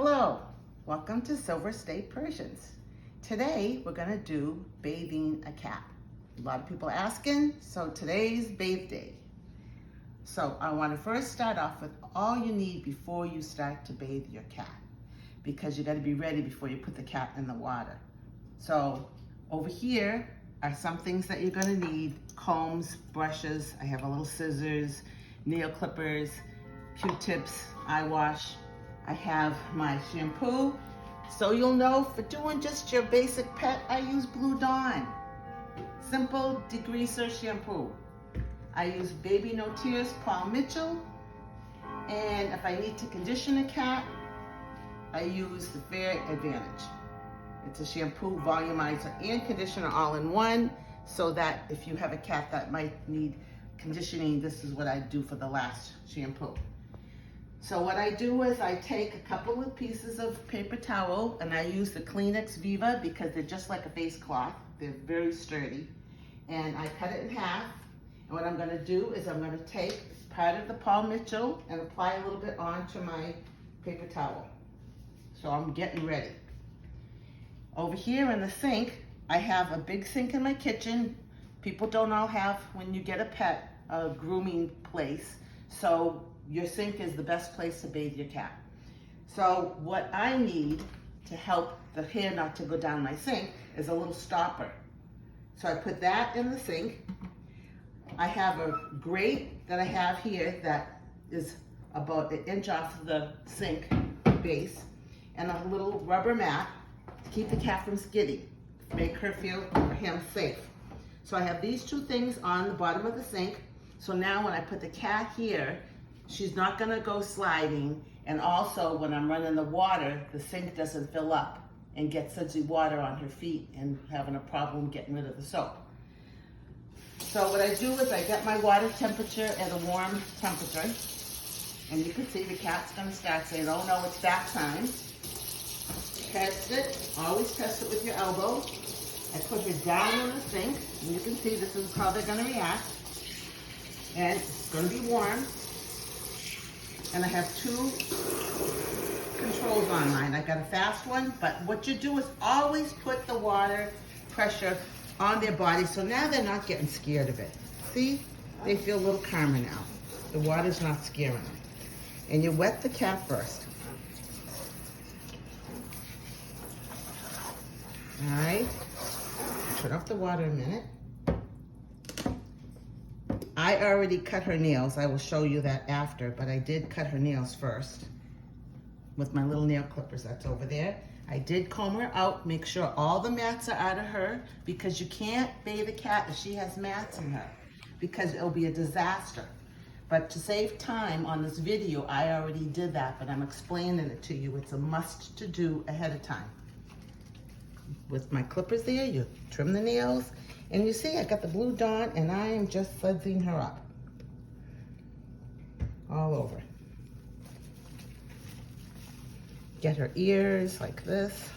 Hello, welcome to Silver Estate Persians. Today we're going to do bathing a cat. A lot of people are asking, so today's bathe day. So I want to first start off with all you need before you start to bathe your cat, because you got to be ready before you put the cat in the water. So over here are some things that you're going to need: combs, brushes, I have a little scissors, nail clippers, Q-tips, eye wash. I have my shampoo. So you'll know, for doing just your basic pet, I use Blue Dawn. Simple degreaser shampoo. I use Baby No Tears Paul Mitchell. And if I need to condition a cat, I use the Fair Advantage. It's a shampoo, volumizer, and conditioner all in one, so that if you have a cat that might need conditioning, this is what I do for the last shampoo. So what I do is I take a couple of pieces of paper towel, and I use the Kleenex Viva because they're just like a face cloth. They're very sturdy. And I cut it in half. And what I'm going to do is I'm going to take part of the Paul Mitchell and apply a little bit onto my paper towel. So I'm getting ready. Over here in the sink, I have a big sink in my kitchen. People don't all have, when you get a pet, a grooming place. So your sink is the best place to bathe your cat. So what I need to help the hair not to go down my sink is a little stopper. So I put that in the sink. I have a grate that I have here that is about 1 inch off the sink base, and a little rubber mat to keep the cat from skidding, make her feel, or him, safe. So I have these two things on the bottom of the sink. So now when I put the cat here, she's not gonna go sliding, and also when I'm running the water, the sink doesn't fill up and get sudsy water on her feet and having a problem getting rid of the soap. So what I do is I get my water temperature at a warm temperature, and you can see the cat's gonna start saying, oh no, it's bath time. Test it, always test it with your elbow. I put her down in the sink, and you can see this is how they're gonna react. And it's gonna be warm. And I have two controls on mine. I got a fast one, but what you do is always put the water pressure on their body, so now they're not getting scared of it. See, they feel a little calmer now. The water's not scaring them. And you wet the cat first. All right, turn off the water a minute. I already cut her nails. I will show you that after, but I did cut her nails first with my little nail clippers that's over there. I did comb her out, make sure all the mats are out of her, because you can't bathe a cat if she has mats in her, because it'll be a disaster. But to save time on this video, I already did that, but I'm explaining it to you. It's a must to do ahead of time. With my clippers there, you trim the nails. And you see, I got the Blue Dawn, and I am just sudsing her up. All over. Get her ears like this.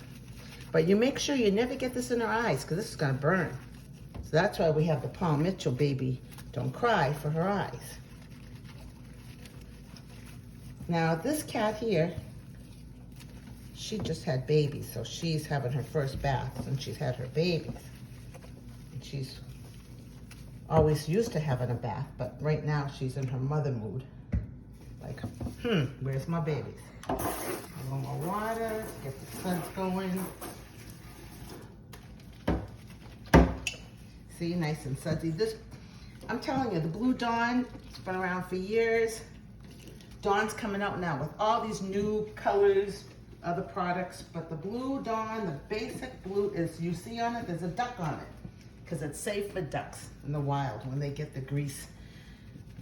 But you make sure you never get this in her eyes, because this is gonna burn. So that's why we have the Paul Mitchell Baby Don't Cry for her eyes. Now this cat here, she just had babies, so she's having her first bath since she's had her babies. She's always used to having a bath, but right now she's in her mother mood. Like, where's my babies? A little more water, get the suds going. See, nice and sudsy. This, I'm telling you, the Blue Dawn, it's been around for years. Dawn's coming out now with all these new colors, other products, but the Blue Dawn, the basic blue, is, you see on it, there's a duck on it, because it's safe for ducks in the wild when they get the grease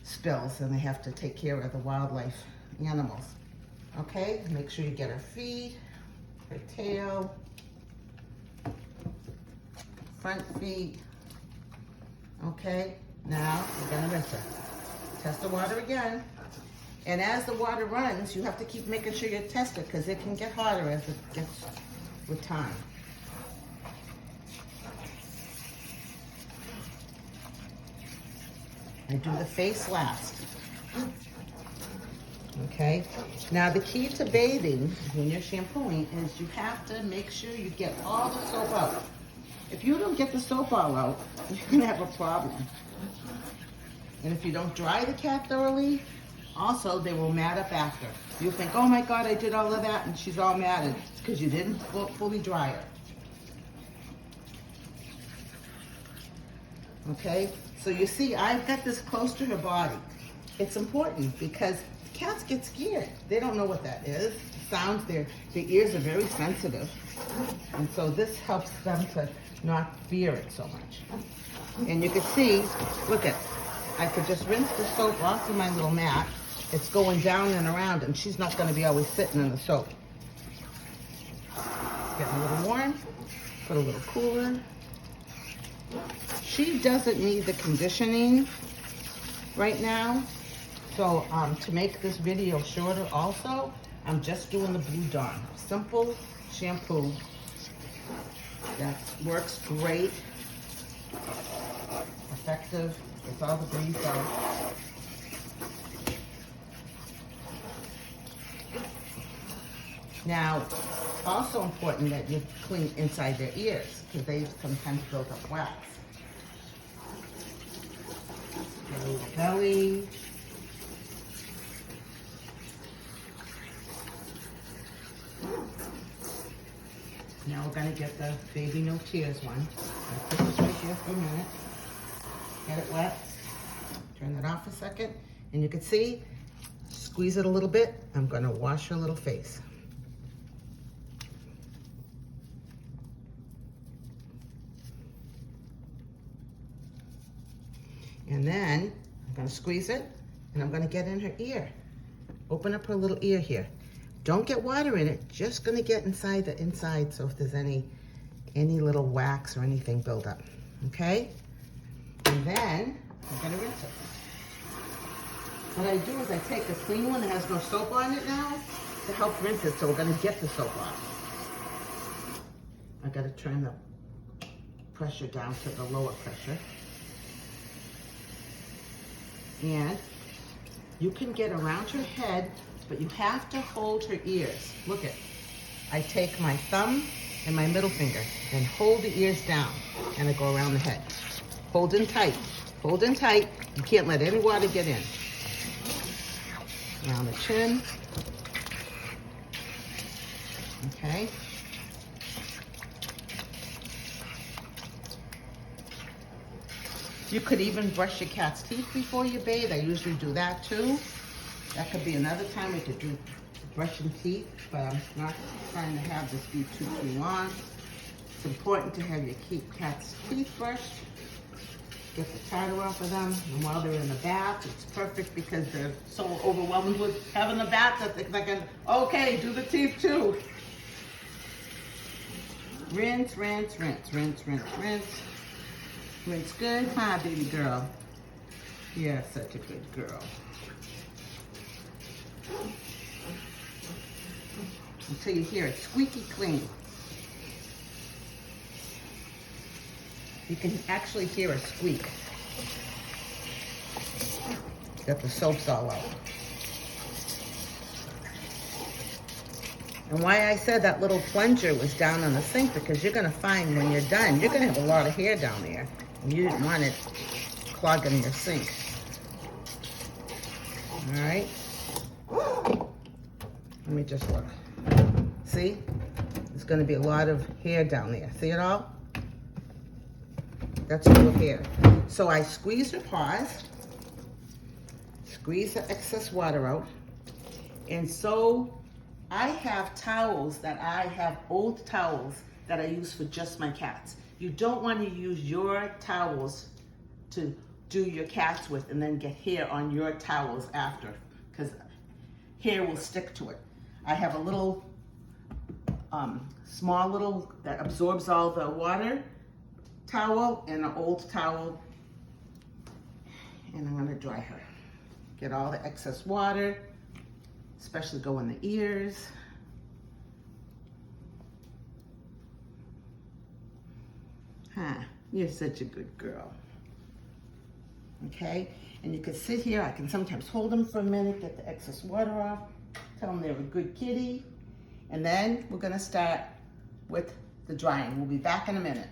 spills and they have to take care of the wildlife animals. Okay, make sure you get her feet, her tail, front feet. Okay, now we're gonna rinse her. Test the water again. And as the water runs, you have to keep making sure you test it, because it can get hotter as it gets with time. I do the face last. Okay? Now the key to bathing when you're shampooing is you have to make sure you get all the soap out. If you don't get the soap all out, you're gonna have a problem. And if you don't dry the cat thoroughly, also they will mat up after. You'll think, oh my God, I did all of that and she's all matted. It's because you didn't fully dry her. Okay, so you see, I've got this close to her body. It's important because cats get scared. They don't know what that is. Sounds, their ears are very sensitive. And so this helps them to not fear it so much. And you can see, look at, I could just rinse the soap off of my little mat. It's going down and around and she's not gonna be always sitting in the soap. Getting a little warm, put a little cooler. She doesn't need the conditioning right now. So to make this video shorter also, I'm just doing the Blue Dawn. Simple shampoo that works great, effective, gets all the grease out. Now, also important that you clean inside their ears because they sometimes build up wax. Their little belly. Now we're gonna get the Baby No Tears one. I'll put this right here for a minute. Get it wet. Turn that off a second. And you can see, squeeze it a little bit. I'm gonna wash her little face. And then I'm gonna squeeze it and I'm gonna get in her ear. Open up her little ear here. Don't get water in it, just gonna get inside the inside so if there's any little wax or anything build up, okay? And then I'm gonna rinse it. What I do is I take a clean one that has no soap on it now to help rinse it, so we're gonna get the soap off. I gotta turn the pressure down to the lower pressure. And you can get around her head, but you have to hold her ears. Look at, I take my thumb and my middle finger and hold the ears down and I go around the head. Hold in tight, hold in tight. You can't let any water get in. Around the chin. Okay. You could even brush your cat's teeth before you bathe. I usually do that too. That could be another time we could do brushing teeth, but I'm not trying to have this be too long. It's important to have your cat's teeth brushed. Get the tartar off of them, and while they're in the bath, it's perfect because they're so overwhelmed with having the bath that they're like, okay, do the teeth too. Rinse, rinse, rinse, rinse, rinse, rinse. Rinse good, huh, baby girl? You're such a good girl. Until you hear it squeaky clean. You can actually hear a squeak. That the soap's all out. And why I said that little plunger was down on the sink, because you're gonna find when you're done, you're gonna have a lot of hair down there. And you didn't want it clogging your sink. All right. Let me just look. See? There's gonna be a lot of hair down there. See it all? That's full of hair. So I squeeze her paws, squeeze the excess water out, and so I have towels that I have old towels that I use for just my cats. You don't want to use your towels to do your cats with and then get hair on your towels after, because hair will stick to it. I have a little, small little, that absorbs all the water towel and an old towel, and I'm gonna dry her. Get all the excess water, especially go in the ears. Huh, you're such a good girl. okay? And you can sit here. I can sometimes hold them for a minute, get the excess water off, tell them they're a good kitty, and then we're gonna start with the drying. We'll be back in a minute.